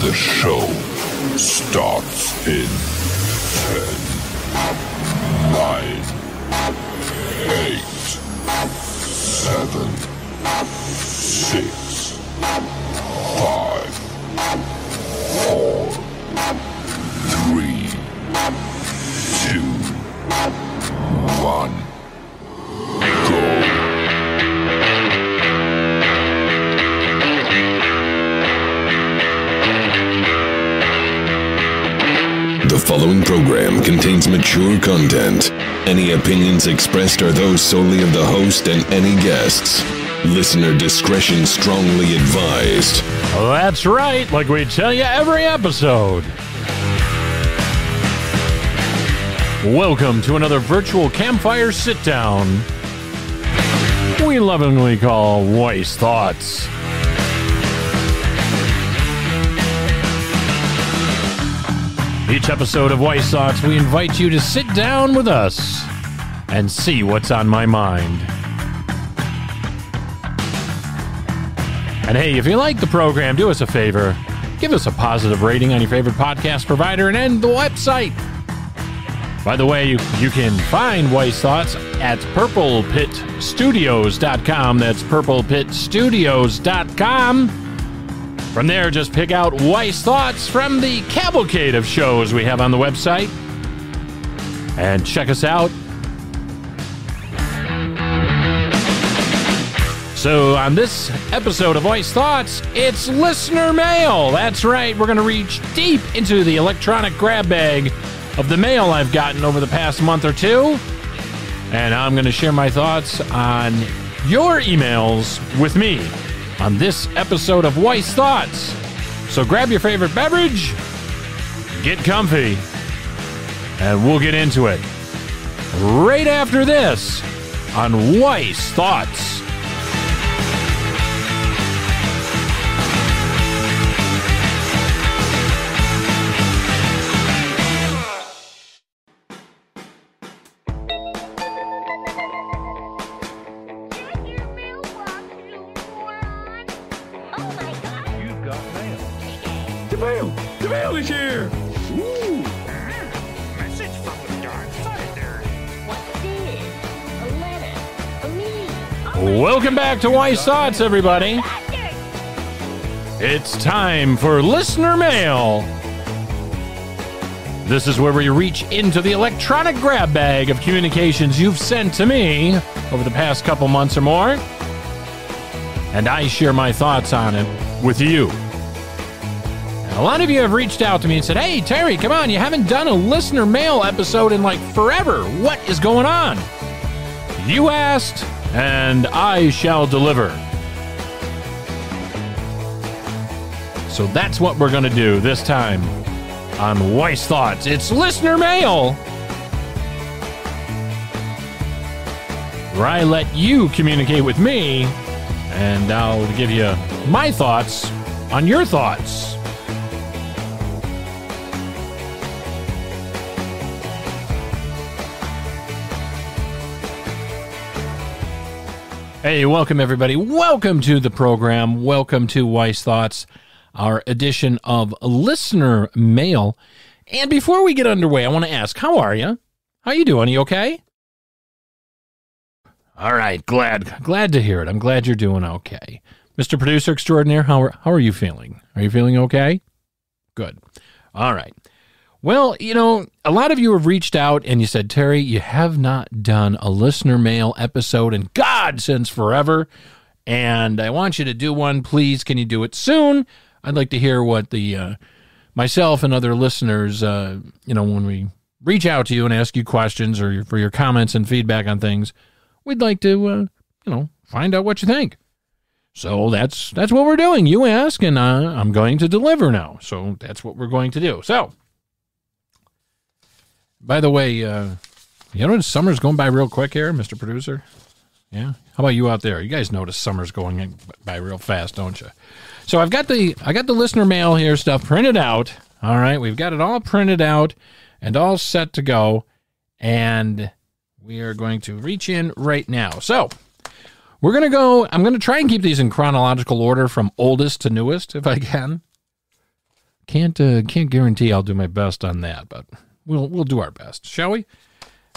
The show starts in 10, 9, 8, 7, 6, 5, 4, 3, 2, 1, go. The following program contains mature content. Any opinions expressed are those solely of the host and any guests. Listener discretion strongly advised. That's right, like we tell you every episode. Welcome to another virtual campfire sit-down we lovingly call Wyce Thoughts. Each episode of Wyce Thoughts, we invite you to sit down with us and see what's on my mind. And hey, if you like the program, do us a favor. Give us a positive rating on your favorite podcast provider and the website. By the way, you can find Wyce Thoughts at purplepitstudios.com. That's purplepitstudios.com. From there, just pick out Wyce Thoughts from the cavalcade of shows we have on the website. And check us out. So on this episode of Wyce Thoughts, it's listener mail. That's right, we're going to reach deep into the electronic grab bag of the mail I've gotten over the past month or two. And I'm going to share my thoughts on your emails with me on this episode of Wyce Thoughts. So grab your favorite beverage, get comfy, and we'll get into it right after this on Wyce Thoughts. The mail is here! Ooh. Message from the dark side there. What's this? A letter. For me. Oh, welcome back to Wyce Thoughts, everybody. It's time for listener mail. This is where we reach into the electronic grab bag of communications you've sent to me over the past couple months or more, and I share my thoughts on it with you. A lot of you have reached out to me and said, hey, Terry, come on, you haven't done a listener mail episode in like forever. What is going on? You asked, and I shall deliver. So that's what we're going to do this time on Wyce Thoughts. It's listener mail, where I let you communicate with me, and I'll give you my thoughts on your thoughts. Hey, welcome everybody. Welcome to the program. Welcome to Wyce Thoughts, our edition of listener mail. And before we get underway, I want to ask, how are you? How you doing? Are you okay? All right, glad to hear it. I'm glad you're doing okay. Mr. Producer Extraordinaire, how are you feeling? Are you feeling okay? Good. All right. Well, you know, a lot of you have reached out and you said, Terry, you have not done a listener mail episode in God since forever, and I want you to do one. Please, can you do it soon? I'd like to hear what the myself and other listeners, when we reach out to you and ask you questions or for your comments and feedback on things, we'd like to, find out what you think. So that's what we're doing. You ask, and I'm going to deliver now. So that's what we're going to do. So, by the way, summer's going by real quick here, Mr. Producer? Yeah? How about you out there? You guys notice summer's going by real fast, don't you? So I got the listener mail here stuff printed out. All right, we've got it all printed out and all set to go. And we are going to reach in right now. So we're going to go, I'm going to try and keep these in chronological order from oldest to newest, if I can. Can't guarantee I'll do my best on that, but we'll do our best, shall we?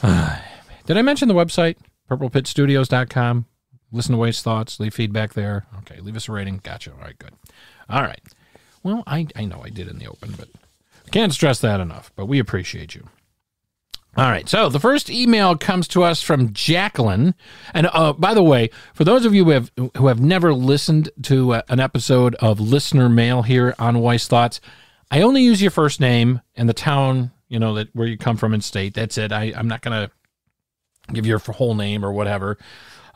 Did I mention the website, purplepitstudios.com? Listen to Wyce's thoughts, leave feedback there. Okay, leave us a rating. Gotcha. All right, good. All right. Well, I know I did in the open, but I can't stress that enough, but we appreciate you. All right, so the first email comes to us from Jacqueline. And by the way, for those of you who have never listened to an episode of listener mail here on Wyce Thoughts, I only use your first name and the town, that where you come from and state. That's it. I'm not going to give your whole name or whatever.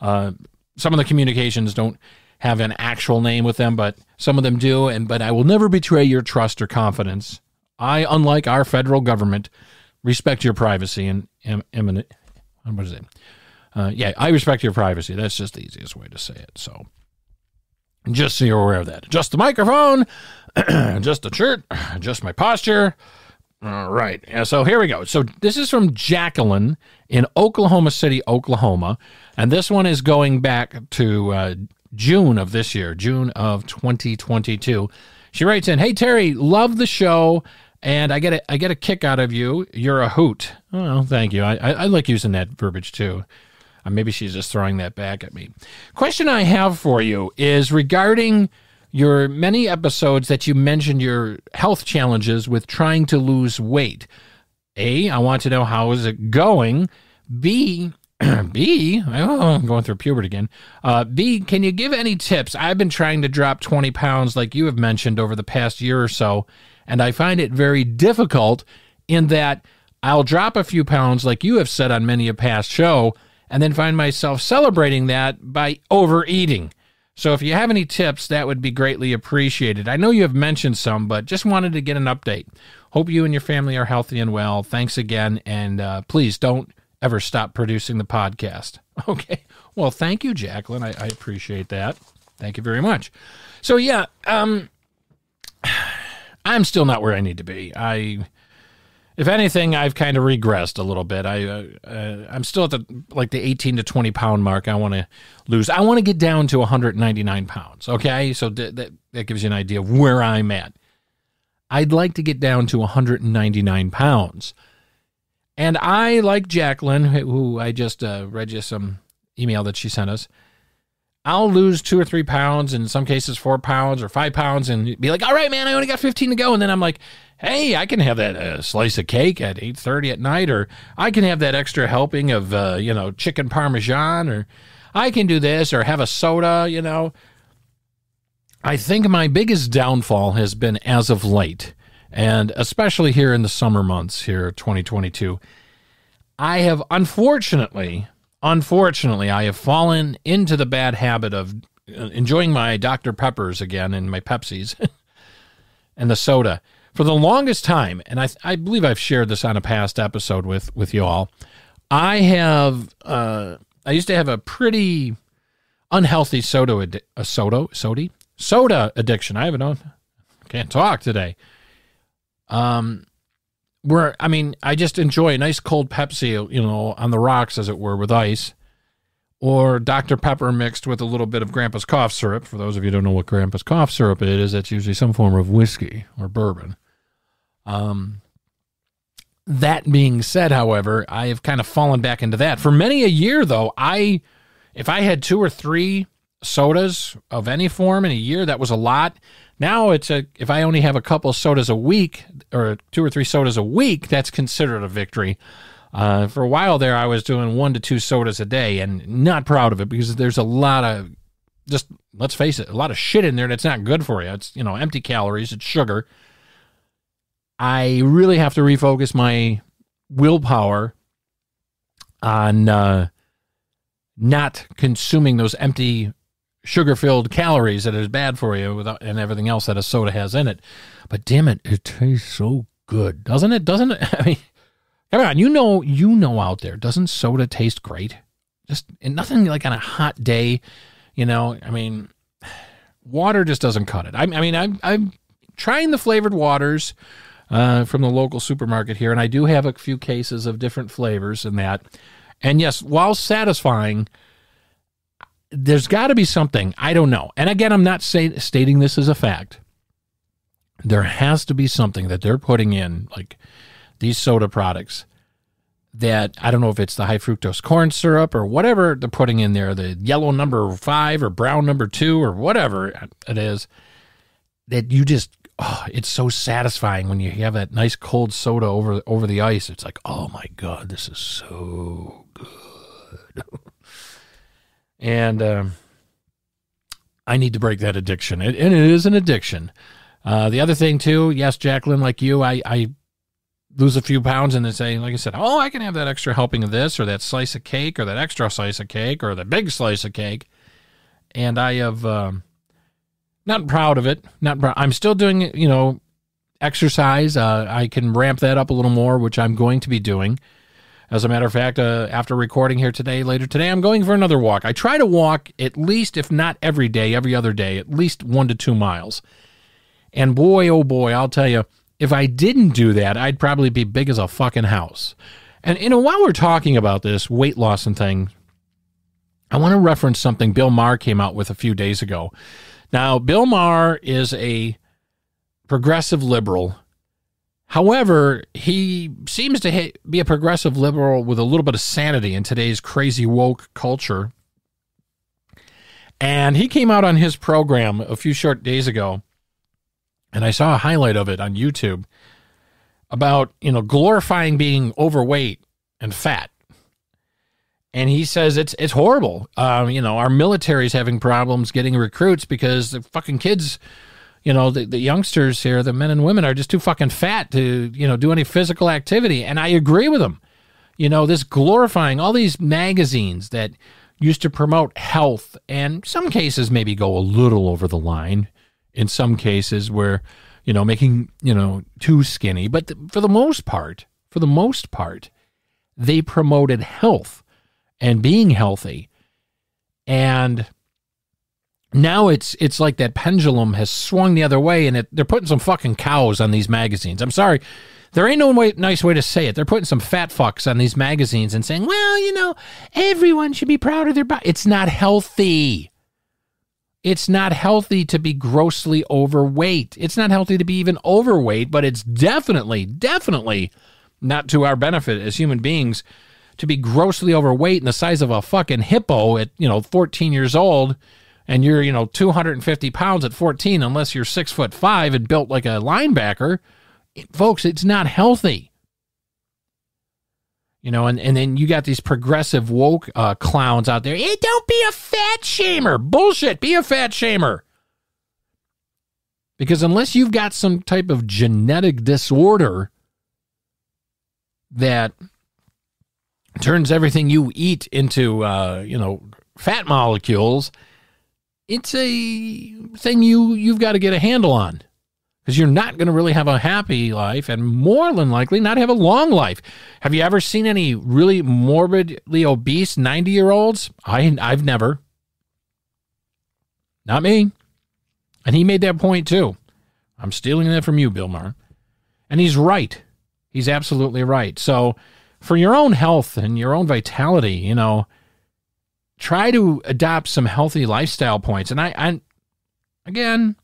Some of the communications don't have an actual name with them, but some of them do. But I will never betray your trust or confidence. I, unlike our federal government, respect your privacy and what is it? I respect your privacy. That's just the easiest way to say it. So just so you're aware of that. Adjust the microphone, adjust the shirt, adjust my posture. All right. So here we go. So this is from Jacqueline in Oklahoma City, Oklahoma. And this one is going back to June of this year, June of 2022. She writes in, "Hey, Terry, love the show. And I get a kick out of you. You're a hoot." Oh, thank you. I like using that verbiage too. Maybe she's just throwing that back at me. Question I have for you is regarding your many episodes that you mentioned your health challenges with trying to lose weight. A, I want to know how is it going. B, I'm going through puberty again. B, can you give any tips? I've been trying to drop 20 pounds like you have mentioned over the past year or so. And I find it very difficult in that I'll drop a few pounds, like you have said on many a past show, and then find myself celebrating that by overeating. So if you have any tips, that would be greatly appreciated. I know you have mentioned some, but just wanted to get an update. Hope you and your family are healthy and well. Thanks again, and please don't ever stop producing the podcast. Okay. Well, thank you, Jacqueline. I appreciate that. Thank you very much. So, yeah, I'm still not where I need to be. If anything, I've kind of regressed a little bit. I'm still at the 18 to 20 pound mark. I want to lose. I want to get down to 199 pounds. Okay, so that gives you an idea of where I'm at. I'd like to get down to 199 pounds, and I, like Jacqueline, who I just read you some email that she sent us. I'll lose 2 or 3 pounds, in some cases 4 pounds or 5 pounds, and be like, all right, man, I only got 15 to go. And then I'm like, hey, I can have that slice of cake at 8:30 at night, or I can have that extra helping of, chicken Parmesan, or I can do this, or have a soda, I think my biggest downfall has been as of late, and especially here in the summer months here, 2022, I have unfortunately, I have fallen into the bad habit of enjoying my Dr. Peppers again and my Pepsis and the soda. For the longest time, and I believe I've shared this on a past episode with you all, I used to have a pretty unhealthy soda addiction. Can't talk today. I just enjoy a nice cold Pepsi, on the rocks, as it were, with ice, or Dr. Pepper mixed with a little bit of Grandpa's cough syrup. For those of you who don't know what Grandpa's cough syrup is, that's usually some form of whiskey or bourbon. That being said, however, I have kind of fallen back into that. For many a year, though, if I had 2 or 3 sodas of any form in a year, that was a lot. Now if I only have a couple sodas a week, or 2 or 3 sodas a week, that's considered a victory. For a while there, I was doing 1 to 2 sodas a day, and not proud of it, because there's a lot of, just let's face it, a lot of shit in there that's not good for you. It's, empty calories, it's sugar. I really have to refocus my willpower on not consuming those empty sugar-filled calories that is bad for you and everything else that a soda has in it. But damn it, it tastes so good, doesn't it? Doesn't it? I mean, come on, you know out there, doesn't soda taste great? Just, and nothing like on a hot day, water just doesn't cut it. I'm trying the flavored waters from the local supermarket here, and I do have a few cases of different flavors in that. And yes, while satisfying, there's got to be something, I don't know. And again, I'm not stating this as a fact. there has to be something that they're putting in, like these soda products, that I don't know if it's the high fructose corn syrup or whatever they're putting in there, the yellow number 5 or brown number 2 or whatever it is, that you just, it's so satisfying when you have that nice cold soda over the ice. It's like, oh my God, this is so good. And I need to break that addiction. And it is an addiction. The other thing too, yes, Jacqueline, like you, I lose a few pounds and then say, like I said, oh, I can have that extra helping of this or that slice of cake or that extra slice of cake or the big slice of cake. And I have, not proud of it. I'm still doing, exercise. I can ramp that up a little more, which I'm going to be doing. As a matter of fact, after recording here later today, I'm going for another walk. I try to walk at least, if not every day, every other day, at least 1 to 2 miles. And boy, oh boy, I'll tell you, if I didn't do that, I'd probably be big as a fucking house. And, while we're talking about this weight loss and thing, I want to reference something Bill Maher came out with a few days ago. Now, Bill Maher is a progressive liberal. However, he seems to be a progressive liberal with a little bit of sanity in today's crazy woke culture. And he came out on his program a few short days ago, and I saw a highlight of it on YouTube about, glorifying being overweight and fat. And he says it's horrible. Our military's having problems getting recruits because the fucking kids, the youngsters here, the men and women are just too fucking fat to, do any physical activity. And I agree with him. This glorifying all these magazines that used to promote health, and some cases maybe go a little over the line. In some cases where, making, too skinny. But for the most part, they promoted health and being healthy. And now it's like that pendulum has swung the other way, and they're putting some fucking cows on these magazines. I'm sorry. There ain't no nice way to say it. They're putting some fat fucks on these magazines and saying, well, everyone should be proud of their body. It's not healthy. It's not healthy to be grossly overweight. It's not healthy to be even overweight, but it's definitely not to our benefit as human beings to be grossly overweight and the size of a fucking hippo at, 14 years old, and you're, 250 pounds at 14, unless you're 6'5" and built like a linebacker. Folks, it's not healthy. And then you got these progressive woke clowns out there. Hey, don't be a fat shamer. Bullshit. Be a fat shamer. Because unless you've got some type of genetic disorder that turns everything you eat into, fat molecules, it's a thing you've got to get a handle on. Because you're not going to really have a happy life, and more than likely not have a long life. Have you ever seen any really morbidly obese 90-year-olds? I've never. Not me. And he made that point too. I'm stealing that from you, Bill Maher. And he's right. He's absolutely right. So for your own health and your own vitality, try to adopt some healthy lifestyle points. And I again,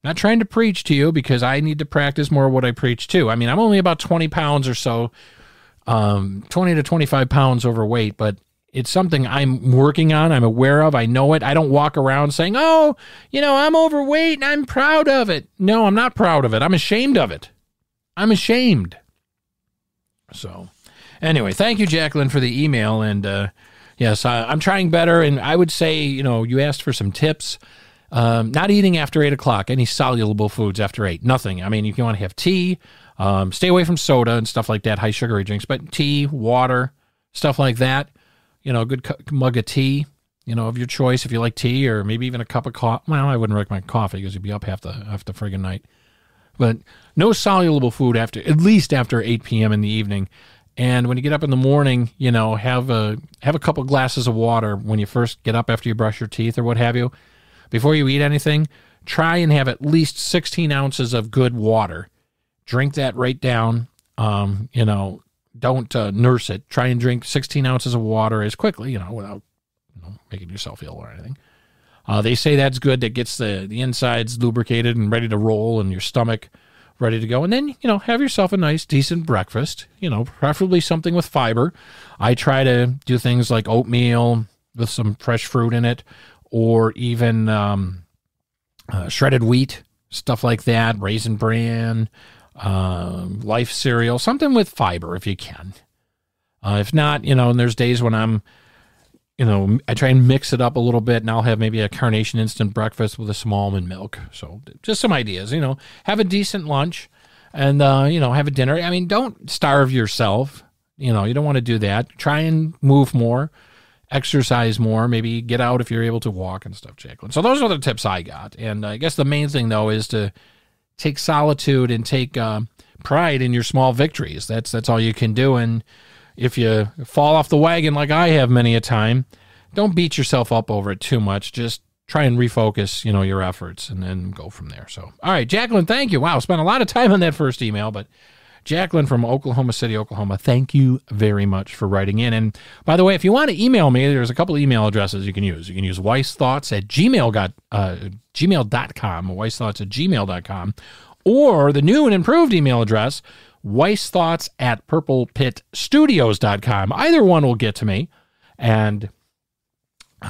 not trying to preach to you, because I need to practice more of what I preach too. I mean, I'm only about 20 pounds or so, 20 to 25 pounds overweight, but it's something I'm working on. I'm aware of. I know it. I don't walk around saying, oh, I'm overweight and I'm proud of it. No, I'm not proud of it. I'm ashamed of it. I'm ashamed. So anyway, thank you, Jacqueline, for the email. And yes, I'm trying better. And I would say, you asked for some tips. Not eating after 8 o'clock, any soluble foods after 8, nothing. I mean, if you want to have tea, stay away from soda and stuff like that, high sugary drinks, but tea, water, stuff like that, a good mug of tea, of your choice, if you like tea, or maybe even a cup of coffee. Well, I wouldn't recommend coffee because you'd be up half the friggin' night, but no soluble food at least after 8 p.m. in the evening. And when you get up in the morning, have a couple glasses of water when you first get up after you brush your teeth or what have you. Before you eat anything, try and have at least 16 ounces of good water. Drink that right down. Don't nurse it. Try and drink 16 ounces of water as quickly, without making yourself ill or anything. They say that's good. That gets the insides lubricated and ready to roll, and your stomach ready to go. And then, have yourself a nice, decent breakfast, preferably something with fiber. I try to do things like oatmeal with some fresh fruit in it, or even shredded wheat, stuff like that, Raisin Bran, Life cereal, something with fiber if you can. If not, and there's days when I'm, I try and mix it up a little bit, and I'll have maybe a Carnation instant breakfast with some almond milk. So just some ideas, have a decent lunch and, have a dinner. I mean, don't starve yourself. You don't want to do that. Try and move more, exercise more, maybe get out if you're able to walk and stuff, Jacqueline. So those are the tips I got. And I guess the main thing, though, is to take solitude and take pride in your small victories. That's all you can do. And if you fall off the wagon like I have many a time, don't beat yourself up over it too much. Just try and refocus, your efforts and then go from there. So, all right, Jacqueline, thank you. Wow, spent a lot of time on that first email, but Jacqueline from Oklahoma City, Oklahoma, thank you very much for writing in. And by the way, if you want to email me, there's a couple of email addresses you can use. You can use wycethoughts@gmail.com, wycethoughts@gmail.com, or the new and improved email address, wycethoughts@purplepitstudios.com. Either one will get to me, and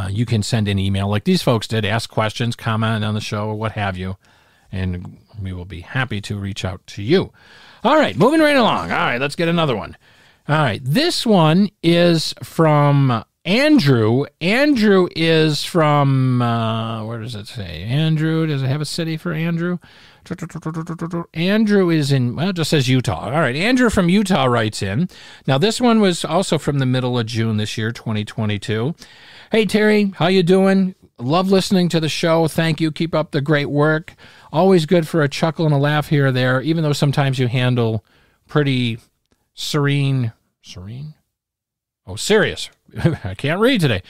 you can send an email like these folks did, ask questions, comment on the show, or what have you, and we will be happy to reach out to you. All right, moving right along. All right, let's get another one. All right, this one is from Andrew. Andrew is from, where does it say? Andrew, does it have a city for Andrew? Andrew is in, well, it just says Utah. All right, Andrew from Utah writes in. Now, this one was also from the middle of June this year, 2022. Hey, Terry, how you doing? Love listening to the show. Thank you. Keep up the great work. Always good for a chuckle and a laugh here or there, even though sometimes you handle pretty serious. I can't read today.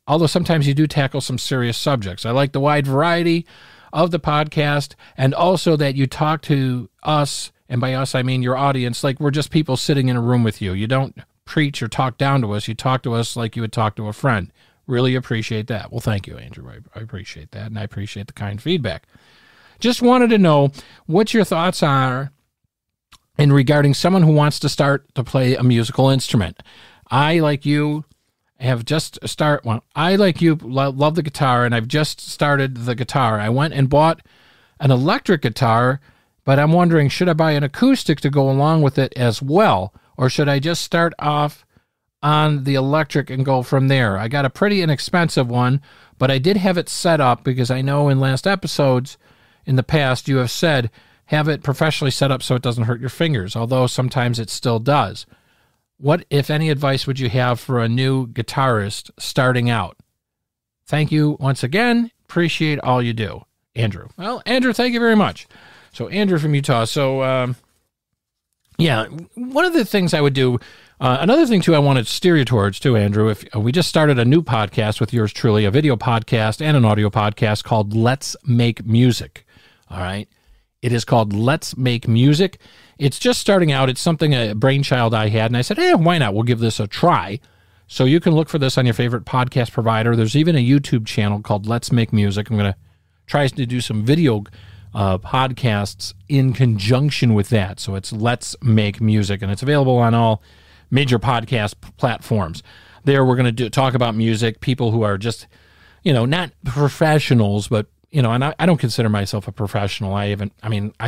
Although sometimes you do tackle some serious subjects. I like the wide variety of the podcast, and also that you talk to us, and by us I mean your audience, like we're just people sitting in a room with you. You don't preach or talk down to us. You talk to us like you would talk to a friend. Really appreciate that. Well, thank you, Andrew. I appreciate that, and I appreciate the kind feedback. Just wanted to know what your thoughts are in regarding someone who wants to start to play a musical instrument. I, like you, love the guitar, and I've just started the guitar. I went and bought an electric guitar, but I'm wondering, should I buy an acoustic to go along with it as well, or should I just start off on the electric and go from there? I got a pretty inexpensive one, but I did have it set up because I know in last episodes in the past you have said have it professionally set up so it doesn't hurt your fingers, although sometimes it still does. What, if any, advice would you have for a new guitarist starting out? Thank you once again. Appreciate all you do. Andrew. Well, Andrew, thank you very much. So, Andrew from Utah. So, one of the things I would do, another thing, too, I want to steer you towards, too, Andrew, if we just started a new podcast with yours truly, a video podcast and an audio podcast called Let's Make Music. All right. It is called Let's Make Music. It's just starting out. It's something, a brainchild I had, and I said, why not? We'll give this a try. So you can look for this on your favorite podcast provider. There's even a YouTube channel called Let's Make Music. I'm going to try to do some video podcasts in conjunction with that. So it's Let's Make Music, and it's available on all major podcast platforms. There we're going to talk about music, people who are just, not professionals, but and I don't consider myself a professional. I've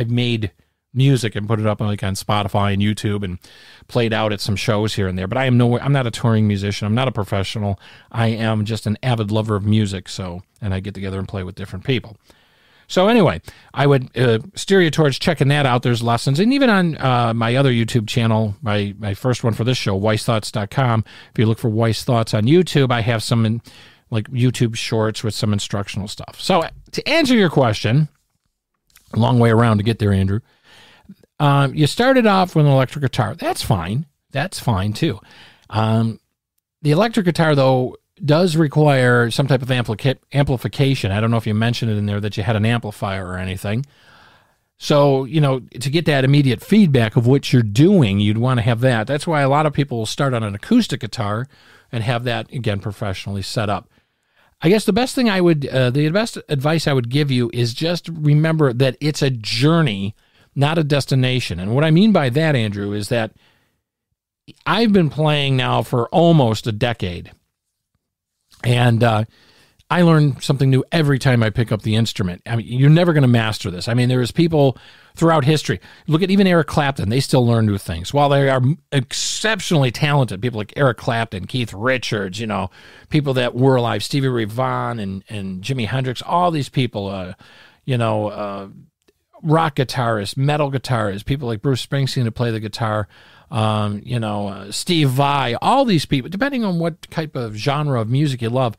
made music and put it up on Spotify and YouTube and played out at some shows here and there, but I'm not a touring musician. I'm not a professional. I am just an avid lover of music. And I get together and play with different people. So anyway, I would steer you towards checking that out. There's lessons. And even on my other YouTube channel, my first one for this show, wycethoughts.com, if you look for Wyce Thoughts on YouTube, I have some YouTube shorts with some instructional stuff. So to answer your question, a long way around to get there, Andrew, you started off with an electric guitar. That's fine. That's fine, too. The electric guitar, though, does require some type of amplification. I don't know if you mentioned it in there that you had an amplifier or anything. So, to get that immediate feedback of what you're doing, you'd want to have that. That's why a lot of people will start on an acoustic guitar and have that, again, professionally set up. I guess the best thing the best advice I would give you is just remember that it's a journey, not a destination. And what I mean by that, Andrew, is that I've been playing now for almost a decade. And I learn something new every time I pick up the instrument. I mean, you're never going to master this. I mean, there's people throughout history. Look at even Eric Clapton. They still learn new things. While they are exceptionally talented, people like Eric Clapton, Keith Richards, people that were alive, Stevie Ray Vaughan and Jimi Hendrix, all these people, rock guitarists, metal guitarists, people like Bruce Springsteen to play the guitar, Steve Vai, all these people, depending on what type of genre of music you love,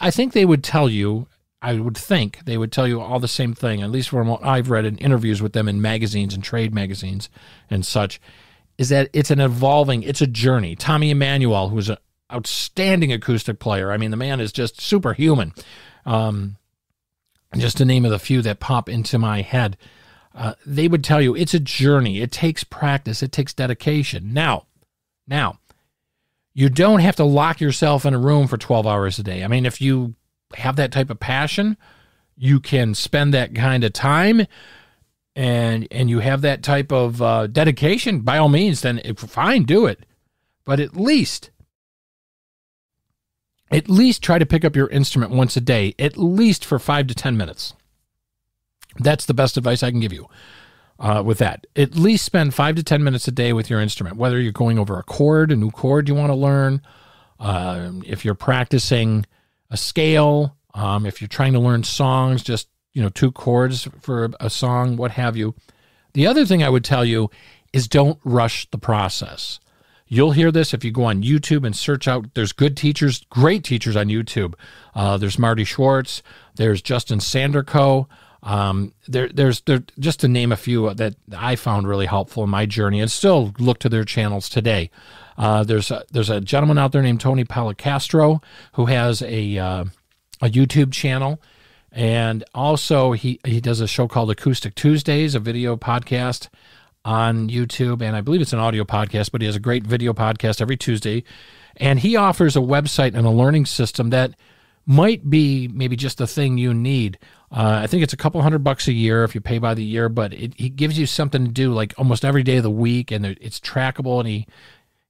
I think they would tell you, all the same thing, at least from what I've read in interviews with them in magazines and trade magazines and such, is that it's a journey. Tommy Emmanuel, who's an outstanding acoustic player. I mean, the man is just superhuman. Just to name of the few that pop into my head, they would tell you it's a journey. It takes practice. It takes dedication. Now, you don't have to lock yourself in a room for 12 hours a day. I mean, if you have that type of passion, you can spend that kind of time and you have that type of dedication, by all means, then fine, do it. But at least try to pick up your instrument once a day, at least for 5 to 10 minutes. That's the best advice I can give you with that. At least spend 5 to 10 minutes a day with your instrument, whether you're going over a new chord you want to learn, if you're practicing a scale, if you're trying to learn songs, just 2 chords for a song, what have you. The other thing I would tell you is don't rush the process. You'll hear this if you go on YouTube and search out. There's good teachers, great teachers on YouTube. There's Marty Schwartz. There's Justin Sanderco. There's just to name a few that I found really helpful in my journey, and still look to their channels today. There's a gentleman out there named Tony Policastro who has a YouTube channel, and also he does a show called Acoustic Tuesdays, a video podcast on YouTube, and I believe it's an audio podcast, but he has a great video podcast every Tuesday, and he offers a website and a learning system that might be maybe just the thing you need. I think it's a couple $100 a year if you pay by the year, but he gives you something to do like almost every day of the week, and it's trackable, and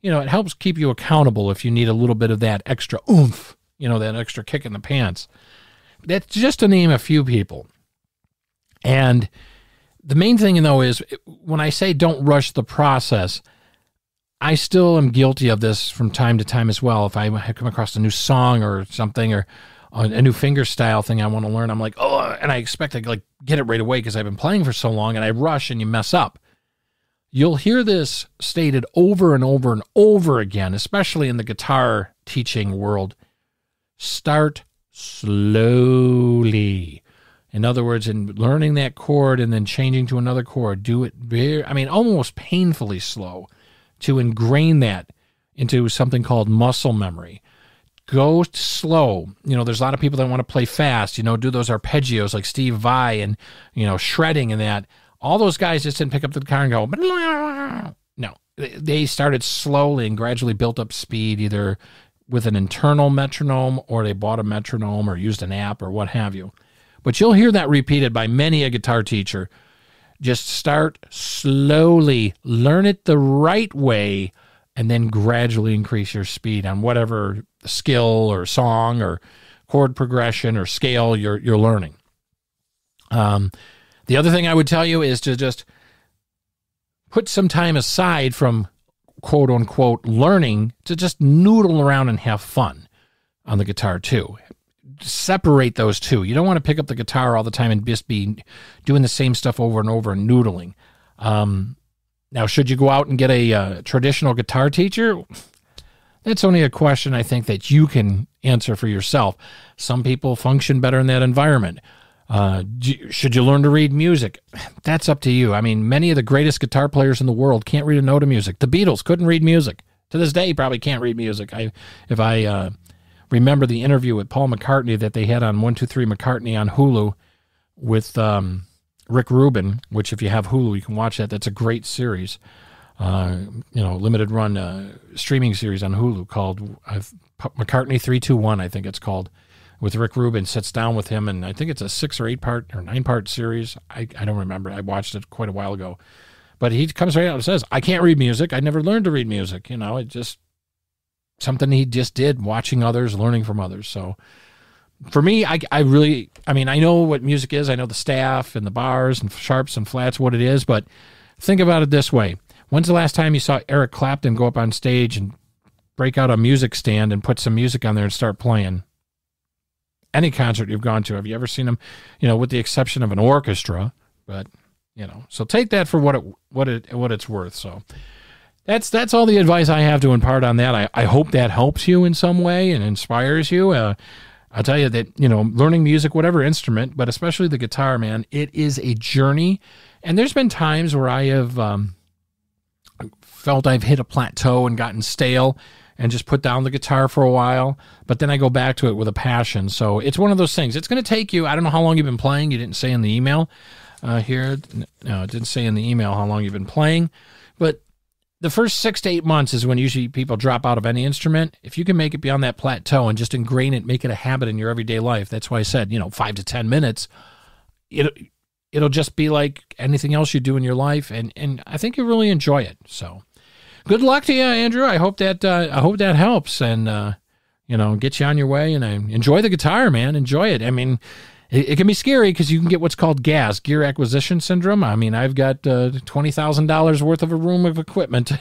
it helps keep you accountable if you need a little bit of that extra oomph, that extra kick in the pants. That's just to name a few people. And the main thing, though, is when I say don't rush the process, I still am guilty of this from time to time as well. If I come across a new song or something, or a new finger style thing I want to learn, I'm like, oh, and I expect to get it right away because I've been playing for so long, and I rush and you mess up. You'll hear this stated over and over and over again, especially in the guitar teaching world. Start slowly. In other words, in learning that chord and then changing to another chord, do it almost painfully slow to ingrain that into something called muscle memory. Go slow. There's a lot of people that want to play fast, do those arpeggios like Steve Vai and, shredding and that. All those guys just didn't pick up the guitar and go, no. They started slowly and gradually built up speed, either with an internal metronome or they bought a metronome or used an app or what have you. But you'll hear that repeated by many a guitar teacher. Just start slowly, learn it the right way, and then gradually increase your speed on whatever skill or song or chord progression or scale you're learning. The other thing I would tell you is to just put some time aside from quote-unquote learning to just noodle around and have fun on the guitar too. Separate those two. You don't want to pick up the guitar all the time and just be doing the same stuff over and over and noodling. Now, should you go out and get a traditional guitar teacher? That's only a question I think that you can answer for yourself. Some people function better in that environment. Should you learn to read music? That's up to you. I mean, many of the greatest guitar players in the world can't read a note of music. The Beatles couldn't read music. To this day, probably can't read music. If I remember the interview with Paul McCartney that they had on 123 McCartney on Hulu with Rick Rubin, which if you have Hulu, you can watch that. That's a great series, limited run streaming series on Hulu called McCartney 321, I think it's called. with Rick Rubin, sits down with him, and I think it's a 6 or 8 part or 9 part series. I don't remember. I watched it quite a while ago. But he comes right out and says, I can't read music. I never learned to read music. You know, it just something he just did, watching others, learning from others. So for me, I know what music is. I know the staff and the bars and sharps and flats, what it is. But think about it this way. When's the last time you saw Eric Clapton go up on stage and break out a music stand and put some music on there and start playing? Any concert you've gone to, have you ever seen him, you know, with the exception of an orchestra? But, you know, so take that for what it's worth. So that's all the advice I have to impart on that. I hope that helps you in some way and inspires you. I'll tell you that, you know, learning music, whatever instrument, but especially the guitar, man, it is a journey. And there's been times where I have felt I've hit a plateau and gotten stale and just put down the guitar for a while, but then I go back to it with a passion. So it's one of those things. It's going to take you, I don't know how long you've been playing. You didn't say in the email here. No, it didn't say in the email how long you've been playing, but the first 6 to 8 months is when usually people drop out of any instrument. If you can make it beyond that plateau and just ingrain it, make it a habit in your everyday life. That's why I said, 5 to 10 minutes, it'll just be like anything else you do in your life. And I think you'll really enjoy it. So good luck to you, Andrew. I hope that helps and, get you on your way, and enjoy the guitar, man. Enjoy it. I mean, it can be scary because you can get what's called GAS, gear acquisition syndrome. I mean, I've got $20,000 worth of a room of equipment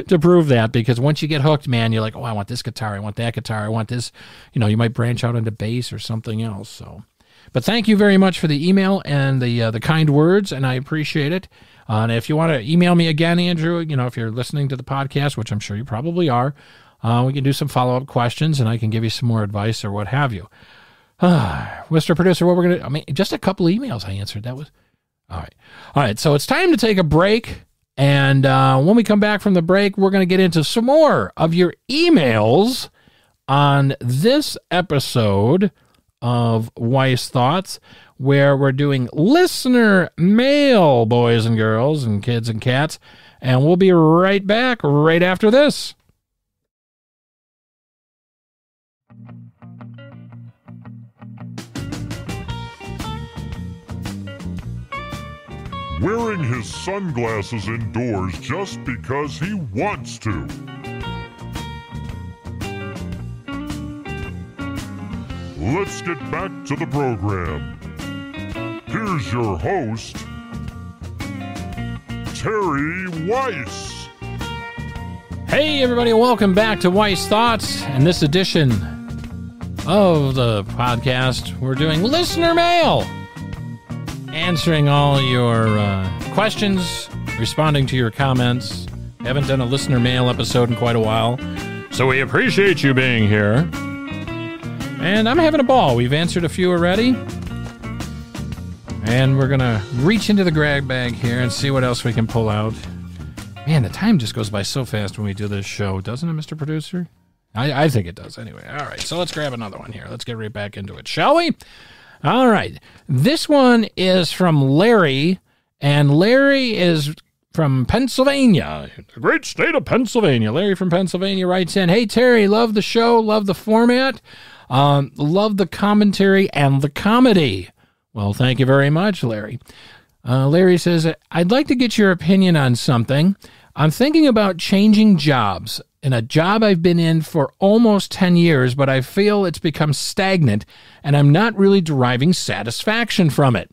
to prove that, because once you get hooked, man, you're like, oh, I want this guitar. I want that guitar. I want this. You might branch out into bass or something else. So, but thank you very much for the email and the kind words, and I appreciate it. And if you want to email me again, Andrew, if you're listening to the podcast, which I'm sure you probably are, we can do some follow-up questions, and I can give you some more advice or what have you. Mr. Producer, just a couple emails I answered. That was all right. All right. So it's time to take a break. And when we come back from the break, we're going to get into some more of your emails on this episode of Wyce Thoughts, where we're doing listener mail, boys and girls and kids and cats. And we'll be right back right after this. Wearing his sunglasses indoors just because he wants to. Let's get back to the program. Here's your host, Terry Wyce. Hey, everybody, welcome back to Wyce Thoughts. And this edition of the podcast, we're doing listener mail. Answering all your questions, responding to your comments. Haven't done a listener mail episode in quite a while, so we appreciate you being here. And I'm having a ball. We've answered a few already. And we're going to reach into the grab bag here and see what else we can pull out. Man, the time just goes by so fast when we do this show, doesn't it, Mr. Producer? I think it does anyway. All right, so let's grab another one here. Let's get right back into it, shall we? All right. This one is from Larry, and Larry is from Pennsylvania, the great state of Pennsylvania. Larry from Pennsylvania writes in, hey, Terry, love the show, love the format, love the commentary and the comedy. Well, thank you very much, Larry. Larry says, I'd like to get your opinion on something. I'm thinking about changing jobs. In a job I've been in for almost 10 years, but I feel it's become stagnant and I'm not really deriving satisfaction from it.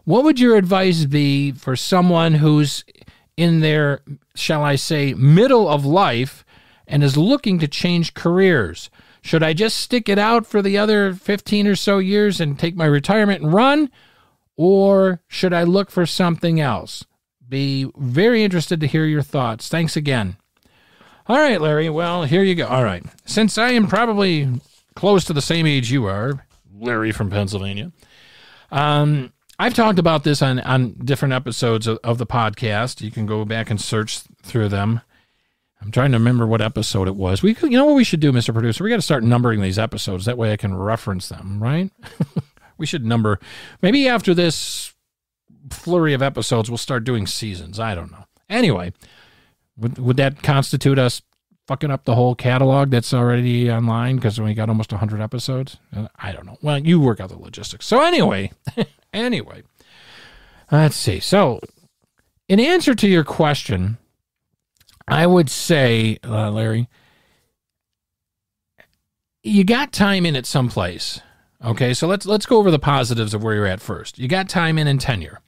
What would your advice be for someone who's in their, shall I say, middle of life and is looking to change careers? Should I just stick it out for the other 15 or so years and take my retirement and run? Or should I look for something else? Be very interested to hear your thoughts. Thanks again. All right, Larry. Well, here you go. All right. Since I am probably close to the same age you are, Larry from Pennsylvania, I've talked about this on different episodes of the podcast. You can go back and search through them. I'm trying to remember what episode it was. You know what we should do, Mr. Producer? We got to start numbering these episodes. That way I can reference them, right? We should number. Maybe after this flurry of episodes, we'll start doing seasons. I don't know. Anyway. Would that constitute us fucking up the whole catalog that's already online because we got almost 100 episodes? I don't know. Well, you work out the logistics. So anyway, let's see. So in answer to your question, I would say, Larry, you got time in at some place. Okay, so let's go over the positives of where you're at first. You got time in and tenure.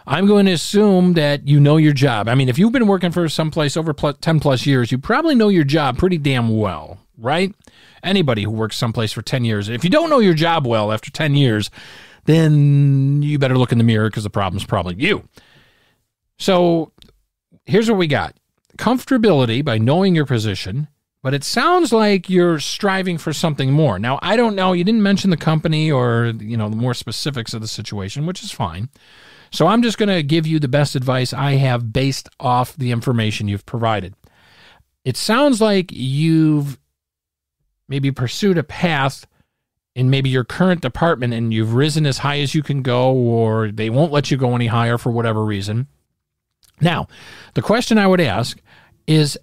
I'm going to assume that you know your job. I mean, if you've been working for someplace over 10 plus years, you probably know your job pretty damn well, right? Anybody who works someplace for 10 years. If you don't know your job well after 10 years, then you better look in the mirror because the problem's probably you. So here's what we got. Comfortability by knowing your position, but it sounds like you're striving for something more. Now, I don't know. You didn't mention the company or, the more specifics of the situation, which is fine. So I'm just going to give you the best advice I have based off the information you've provided. It sounds like you've maybe pursued a path in maybe your current department and you've risen as high as you can go, or they won't let you go any higher for whatever reason. Now, the question I would ask is,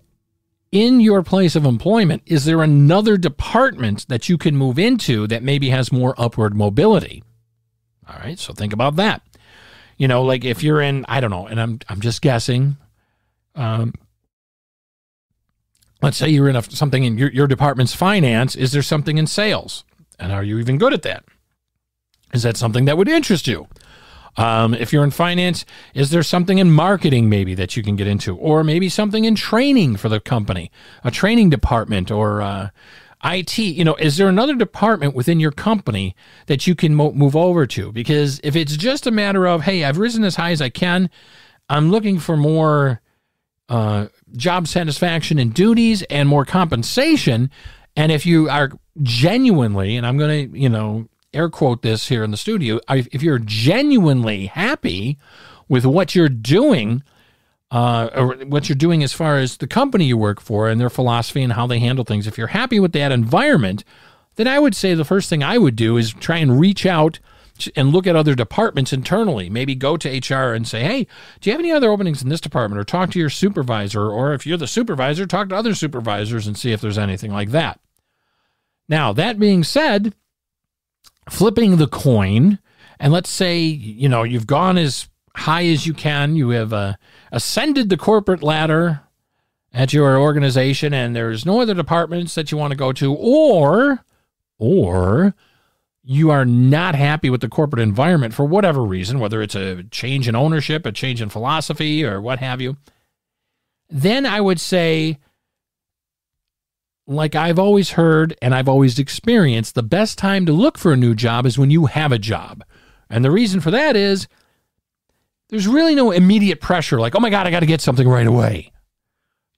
in your place of employment, is there another department that you can move into that maybe has more upward mobility? All right, so think about that. Like if you're in, I don't know, and I'm just guessing. Let's say you're in something in your department's finance. Is there something in sales? And are you even good at that? Is that something that would interest you? If you're in finance, is there something in marketing maybe that you can get into? Or maybe something in training for the company, a training department or IT? Is there another department within your company that you can move over to? Because if it's just a matter of, hey, I've risen as high as I can, I'm looking for more job satisfaction and duties and more compensation. And if you are genuinely, and I'm going to, air quote this here in the studio, if you're genuinely happy with what you're doing, or what you're doing as far as the company you work for and their philosophy and how they handle things, if you're happy with that environment, then I would say the first thing I would do is try and reach out and look at other departments internally. Maybe go to HR and say, hey, do you have any other openings in this department? Or talk to your supervisor, or if you're the supervisor, talk to other supervisors and see if there's anything like that. Now, that being said, flipping the coin, and let's say, you've gone as high as you can, you have ascended the corporate ladder at your organization, and there's no other departments that you want to go to, or you are not happy with the corporate environment for whatever reason, whether it's a change in ownership, a change in philosophy, or what have you, then I would say, like I've always heard and I've always experienced, the best time to look for a new job is when you have a job. And the reason for that is there's really no immediate pressure like, oh my God, I got to get something right away.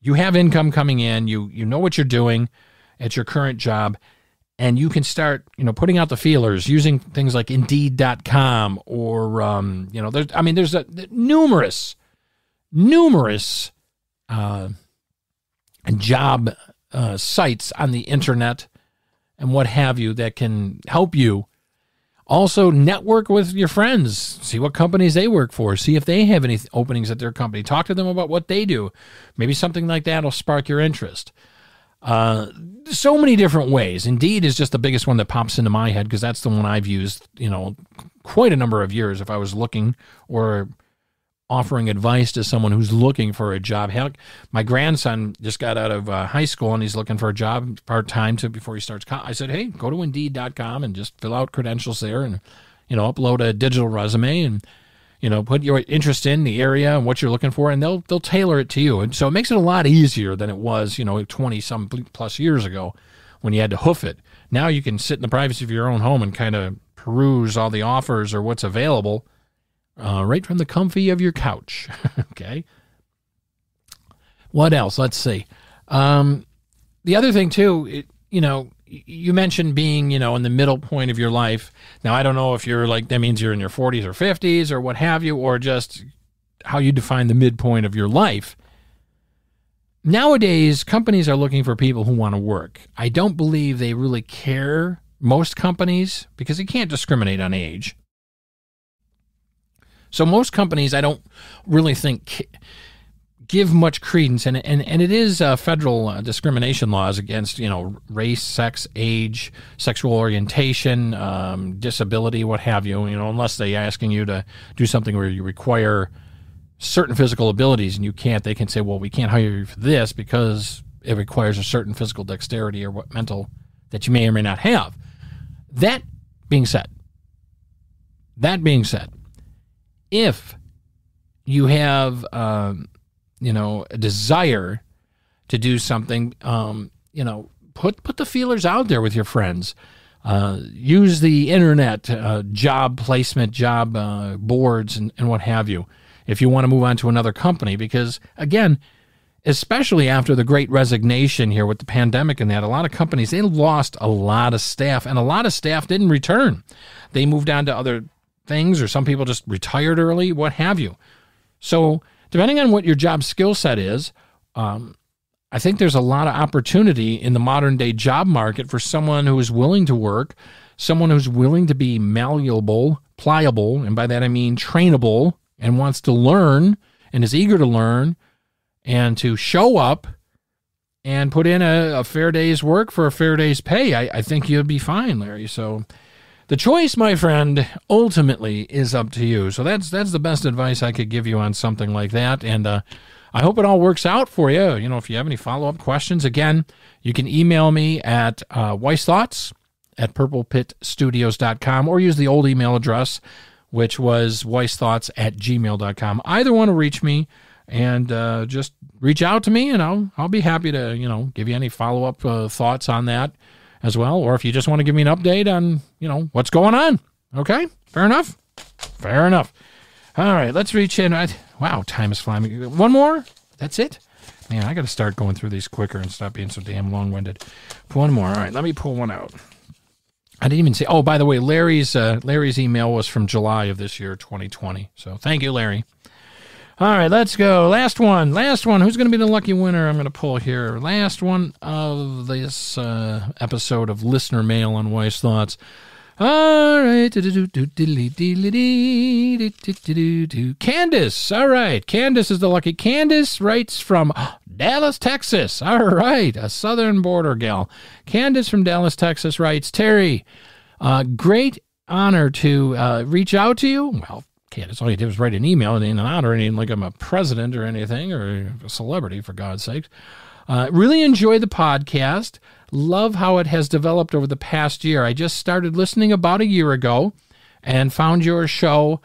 You have income coming in, you know what you're doing at your current job, and you can start, putting out the feelers using things like Indeed.com or, there's numerous job sites on the internet and what have you that can help you. Also, network with your friends. See what companies they work for. See if they have any openings at their company. Talk to them about what they do. Maybe something like that will spark your interest. So many different ways. Indeed is just the biggest one that pops into my head because that's the one I've used, quite a number of years if I was looking or offering advice to someone who's looking for a job. Heck, my grandson just got out of high school and he's looking for a job part-time before he starts college. I said, hey, go to Indeed.com and just fill out credentials there and, upload a digital resume and, put your interest in the area and what you're looking for, and they'll tailor it to you. And so it makes it a lot easier than it was, 20-some plus years ago when you had to hoof it. Now you can sit in the privacy of your own home and kind of peruse all the offers or what's available right from the comfy of your couch. Okay. What else? Let's see. The other thing too, you mentioned being, in the middle point of your life. Now, I don't know if you're that means you're in your 40s or 50s or what have you, or just how you define the midpoint of your life. Nowadays, companies are looking for people who want to work. I don't believe they really care, most companies, because they can't discriminate on age. So most companies, I don't really think, give much credence, and it is federal discrimination laws against, race, sex, age, sexual orientation, disability, what have you, unless they're asking you to do something where you require certain physical abilities and you can't, they can say, well, we can't hire you for this because it requires a certain physical dexterity or what mental that you may or may not have. That being said, if you have, a desire to do something, put the feelers out there with your friends. Use the internet, job placement, job boards, and what have you, if you want to move on to another company. Because, again, especially after the Great Resignation here with the pandemic and that, a lot of companies, they lost a lot of staff, and a lot of staff didn't return. They moved on to other things, or some people just retired early, what have you. So depending on what your job skill set is, I think there's a lot of opportunity in the modern day job market for someone who is willing to work, someone who's willing to be malleable, pliable, and by that I mean trainable, and wants to learn and is eager to learn and to show up and put in a fair day's work for a fair day's pay. I think you'd be fine, Larry. So the choice, my friend, ultimately is up to you. So that's the best advice I could give you on something like that. And I hope it all works out for you. If you have any follow-up questions, again, you can email me at wycethoughts@purplepitstudios.com, or use the old email address, which was wycethoughts@gmail.com. Either one will reach me, and just reach out to me, and I'll be happy to give you any follow-up thoughts on that as well, or if you just want to give me an update on what's going on. Okay, fair enough. All right, let's reach in. Wow, time is flying. One more. That's it. Man, I got to start going through these quicker and stop being so damn long-winded. One more. All right, let me pull one out. I didn't even say. Oh, by the way, Larry's email was from July of this year, 2020. So thank you, Larry. All right, let's go. Last one. Who's going to be the lucky winner? I'm going to pull here. Last one of this episode of Listener Mail on Wyce Thoughts. All right. Candace. All right. Candace is the lucky. Candace writes from Dallas, Texas. All right. A southern border gal. Candace from Dallas, Texas writes, Terry, great honor to reach out to you. Well, Candace, all you did was write an email. It ain't an honor. It ain't like I'm a president or anything, or a celebrity, for God's sake. Really enjoy the podcast. Love how it has developed over the past year. I just started listening about a year ago and found your show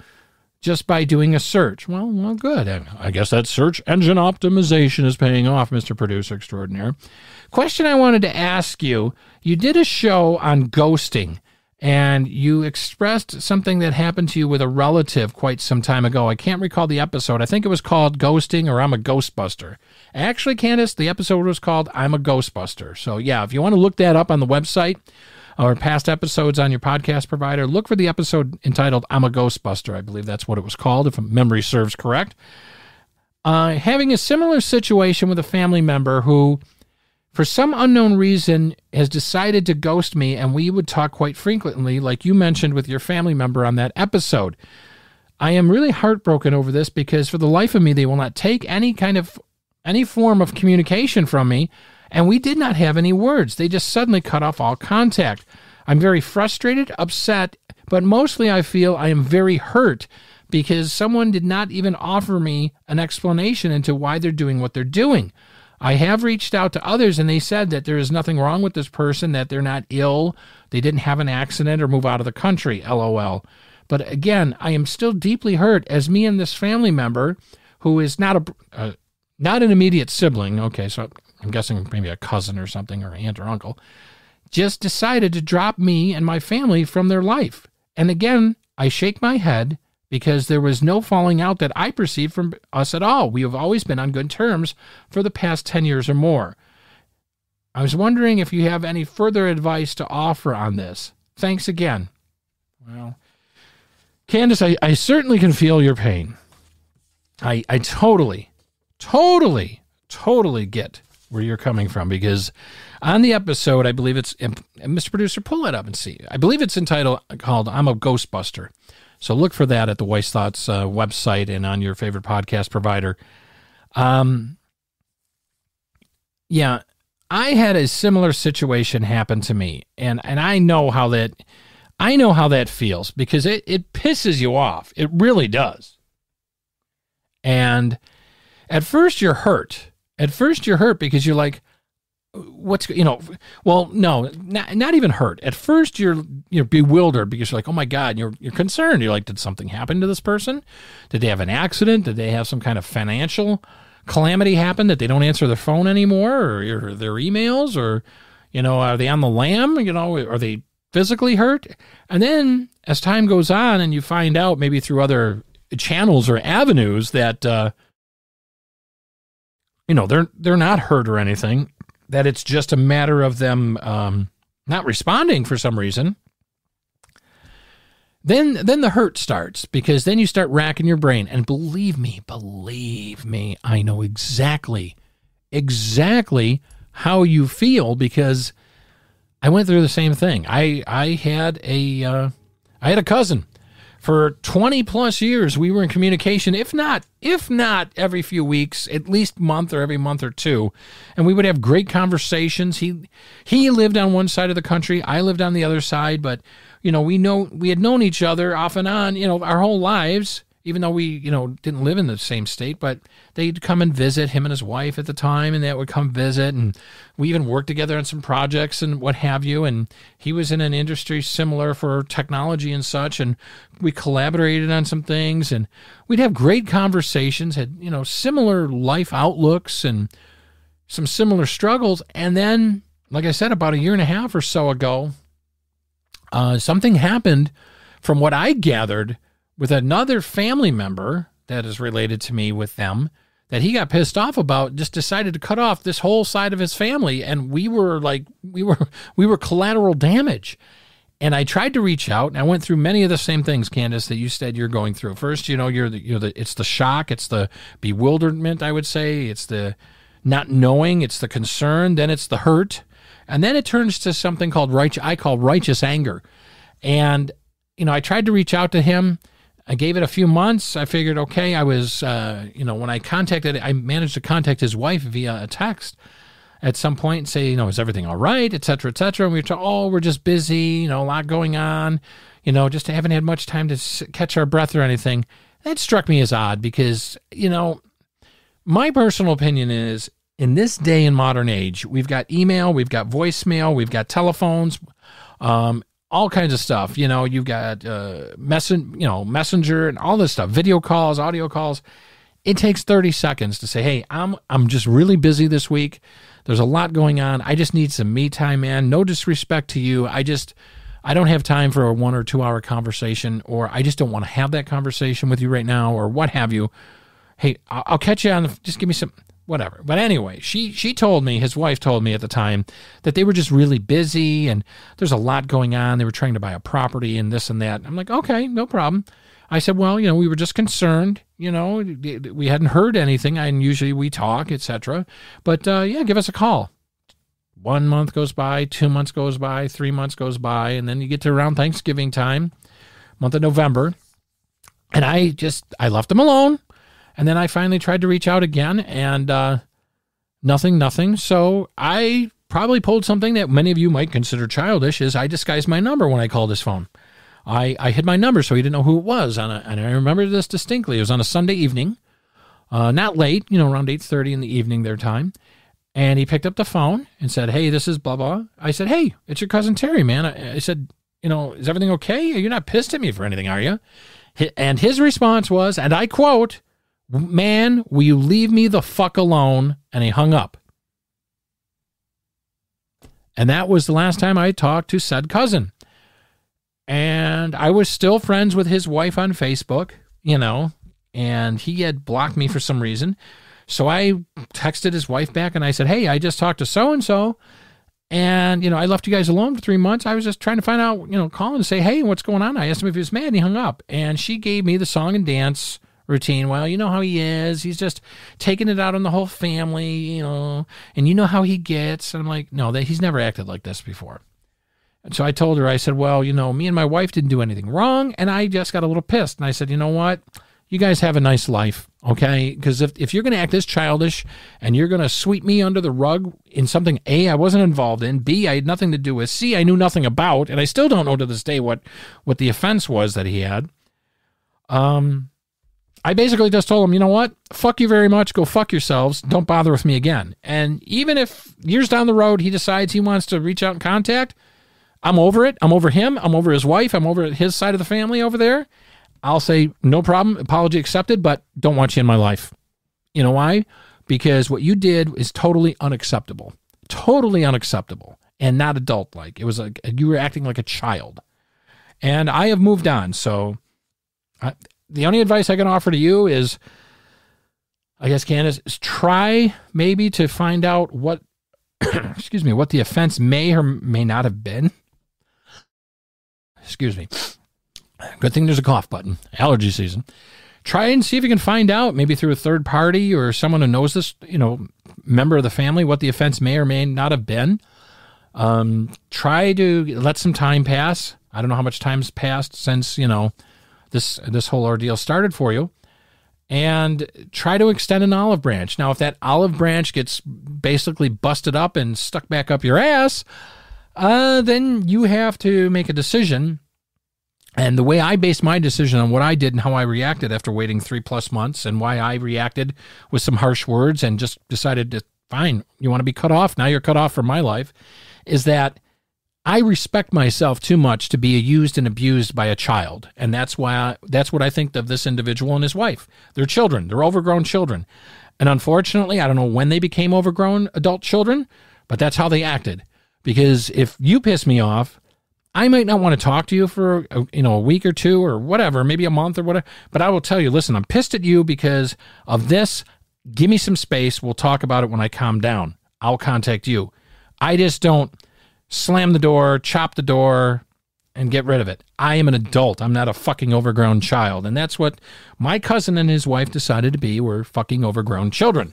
just by doing a search. Well, good. I guess that search engine optimization is paying off, Mr. Producer Extraordinaire. Question I wanted to ask you. You did a show on ghosting, and you expressed something that happened to you with a relative quite some time ago. I can't recall the episode. I think it was called Ghosting or I'm a Ghostbuster. Actually, Candace, the episode was called I'm a Ghostbuster. So, yeah, if you want to look that up on the website or past episodes on your podcast provider, look for the episode entitled I'm a Ghostbuster. I believe that's what it was called, if memory serves correct. Having a similar situation with a family member who, for some unknown reason, has decided to ghost me, and we would talk quite frequently, like you mentioned with your family member on that episode. I am really heartbroken over this because for the life of me, they will not take any form of communication from me, and we did not have any words. They just suddenly cut off all contact. I'm very frustrated, upset, but mostly I feel I am very hurt because someone did not even offer me an explanation into why they're doing what they're doing. I have reached out to others, and they said that there is nothing wrong with this person, that they're not ill, they didn't have an accident or move out of the country, LOL. But again, I am still deeply hurt as me and this family member, who is not an immediate sibling, okay, so I'm guessing maybe a cousin or something, or aunt or uncle, just decided to drop me and my family from their life. And again, I shake my head because there was no falling out that I perceived from us at all. We have always been on good terms for the past 10 years or more. I was wondering if you have any further advice to offer on this. Thanks again. Well, Candace, I certainly can feel your pain. I totally get where you're coming from, because on the episode, I believe it's, and Mr. Producer, pull it up and see. I believe it's called I'm a Ghostbuster. So look for that at the Wyce Thoughts website and on your favorite podcast provider. Yeah, I had a similar situation happen to me, and I know how that feels because it pisses you off. It really does. And at first you're hurt. At first you're hurt because you're like, well, no, not even hurt. At first you're bewildered because you're like, oh my God, you're concerned. You're like, did something happen to this person? Did they have an accident? Did they have some kind of financial calamity happen that they don't answer their phone anymore or their emails, or, are they on the lam? Are they physically hurt? And then as time goes on and you find out maybe through other channels or avenues that, they're not hurt or anything, that it's just a matter of them not responding for some reason, then the hurt starts, because then you start racking your brain. And believe me, I know exactly how you feel, because I went through the same thing. I had a cousin. For 20 plus years, we were in communication, if not every few weeks, at least month or every month or two. And we would have great conversations. He lived on one side of the country. I lived on the other side. But, we had known each other off and on, our whole lives, even though we, didn't live in the same state. But they'd come and visit, him and his wife at the time, and they would come visit. And we even worked together on some projects and what have you. And he was in an industry similar for technology and such. And we collaborated on some things, and we'd have great conversations, had, similar life outlooks and some similar struggles. And then, like I said, about a year and a half or so ago, something happened, from what I gathered, with another family member that is related to me with them, that he got pissed off about, just decided to cut off this whole side of his family. And we were collateral damage. And I tried to reach out, and I went through many of the same things, Candace, that you said you're going through. First, it's the shock, it's the bewilderment, I would say, it's the not knowing, it's the concern, then it's the hurt, and then it turns to something called I call righteous anger. And I tried to reach out to him. I gave it a few months. I figured, okay, I was, when I managed to contact his wife via a text at some point and say, is everything all right, et cetera, et cetera. And we were we're just busy, a lot going on, just haven't had much time to catch our breath or anything. That struck me as odd because, my personal opinion is, in this day and modern age, we've got email, we've got voicemail, we've got telephones, all kinds of stuff. You've got Messenger and all this stuff, video calls, audio calls. It takes 30 seconds to say, hey, I'm just really busy this week. There's a lot going on. I just need some me time, man. No disrespect to you. I don't have time for a 1 or 2 hour conversation, or I just don't want to have that conversation with you right now, or what have you. Hey, I'll catch you on just give me some, whatever. But anyway, she told me, his wife told me at the time, that they were just really busy and there's a lot going on. They were trying to buy a property and this and that. I'm like, okay, no problem. I said, well, we were just concerned, we hadn't heard anything, and usually we talk, etc. But give us a call. 1 month goes by, 2 months goes by, 3 months goes by, and then you get to around Thanksgiving time, month of November, and I left him alone. And then I finally tried to reach out again, and nothing. So I probably pulled something that many of you might consider childish, is I disguised my number when I called his phone. I hid my number so he didn't know who it was. And I remember this distinctly. It was on a Sunday evening, not late, around 8:30 in the evening their time. And he picked up the phone and said, hey, this is blah, blah. I said, hey, it's your cousin Terry, man. I said, is everything okay? You're not pissed at me for anything, are you? And his response was, and I quote, man, will you leave me the fuck alone? And he hung up. And that was the last time I talked to said cousin. And I was still friends with his wife on Facebook, and he had blocked me for some reason. So I texted his wife back and I said, hey, I just talked to so-and-so. And, I left you guys alone for 3 months. I was just trying to find out, calling to say, hey, what's going on? I asked him if he was mad, and he hung up. And she gave me the song and dance routine. Well, you know how he is. He's just taking it out on the whole family, and you know how he gets. And I'm like, no, he's never acted like this before. And so I told her, I said, well, me and my wife didn't do anything wrong, and I just got a little pissed. And I said, you know what? you guys have a nice life, okay? Because if you're going to act this childish and you're going to sweep me under the rug in something, A, I wasn't involved in, B, I had nothing to do with, C, I knew nothing about, and I still don't know to this day what the offense was that he had. I basically just told him, you know what? Fuck you very much. Go fuck yourselves. Don't bother with me again. And even if years down the road he decides he wants to reach out and contact, I'm over it. I'm over him. I'm over his wife. I'm over his side of the family over there. I'll say, no problem, apology accepted, but don't want you in my life. You know why? Because what you did is totally unacceptable. Totally unacceptable and not adult-like. It was like you were acting like a child. And I have moved on. So the only advice I can offer to you is, I guess, Candace, is try maybe to find out what, excuse me, what the offense may or may not have been. Excuse me. Good thing there's a cough button. Allergy season. Try and see if you can find out, maybe through a third party or someone who knows this, member of the family, what the offense may or may not have been. Try to let some time pass. I don't know how much time's passed since, this whole ordeal started for you. And try to extend an olive branch. Now, if that olive branch gets basically busted up and stuck back up your ass, then you have to make a decision. And the way I based my decision on what I did and how I reacted after waiting 3+ months and why I reacted with some harsh words and just decided to, fine, you want to be cut off? Now you're cut off from my life, is that I respect myself too much to be used and abused by a child. And that's what I think of this individual and his wife. They're children. They're overgrown children. And unfortunately, I don't know when they became overgrown adult children, but that's how they acted. Because if you piss me off, I might not want to talk to you for, a week or two or whatever, maybe a month or whatever. But I will tell you, listen, I'm pissed at you because of this. Give me some space. We'll talk about it when I calm down. I'll contact you. I just don't slam the door, chop the door, and get rid of it. I am an adult. I'm not a fucking overgrown child. And that's what my cousin and his wife decided to be, were fucking overgrown children.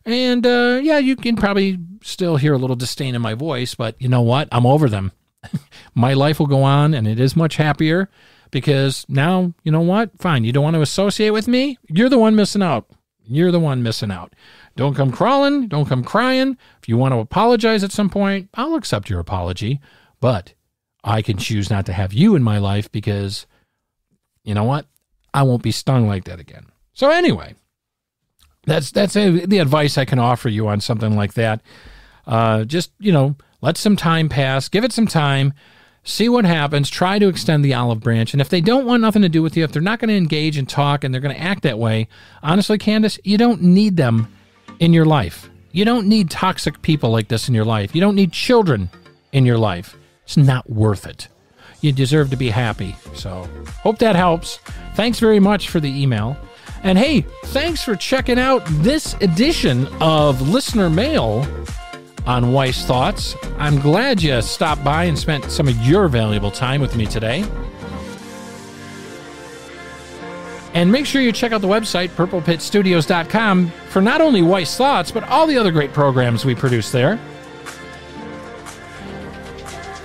And, you can probably still hear a little disdain in my voice, but you know what? I'm over them. My life will go on, and it is much happier because now, you know what? Fine. You don't want to associate with me? You're the one missing out. You're the one missing out. Don't come crawling. Don't come crying. If you want to apologize at some point, I'll accept your apology, but I can choose not to have you in my life because, you know what? I won't be stung like that again. So anyway, that's the advice I can offer you on something like that. Just, let some time pass. Give it some time. See what happens. Try to extend the olive branch. And if they don't want nothing to do with you, if they're not going to engage and talk and they're going to act that way, honestly, Candace, you don't need them in your life. You don't need toxic people like this in your life. You don't need children in your life. It's not worth it. You deserve to be happy. So, hope that helps. Thanks very much for the email. And hey, thanks for checking out this edition of Listener Mail on Wyce Thoughts. I'm glad you stopped by and spent some of your valuable time with me today. And make sure you check out the website, purplepitstudios.com, for not only Wyce Thoughts, but all the other great programs we produce there.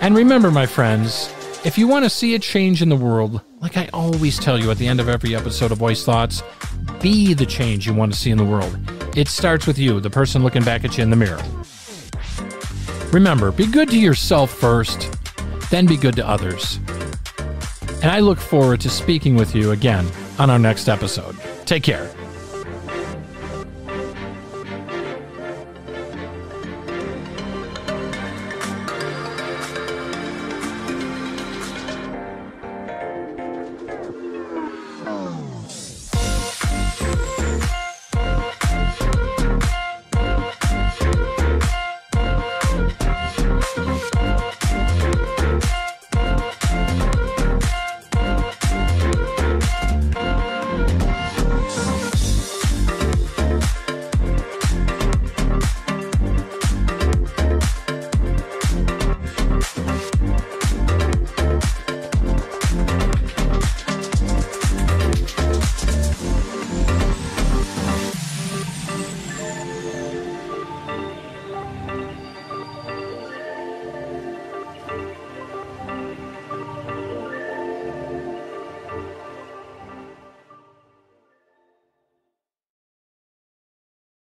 And remember, my friends, if you want to see a change in the world, like I always tell you at the end of every episode of Wyce Thoughts, be the change you want to see in the world. It starts with you, the person looking back at you in the mirror. Remember, be good to yourself first, then be good to others. And I look forward to speaking with you again on our next episode. Take care.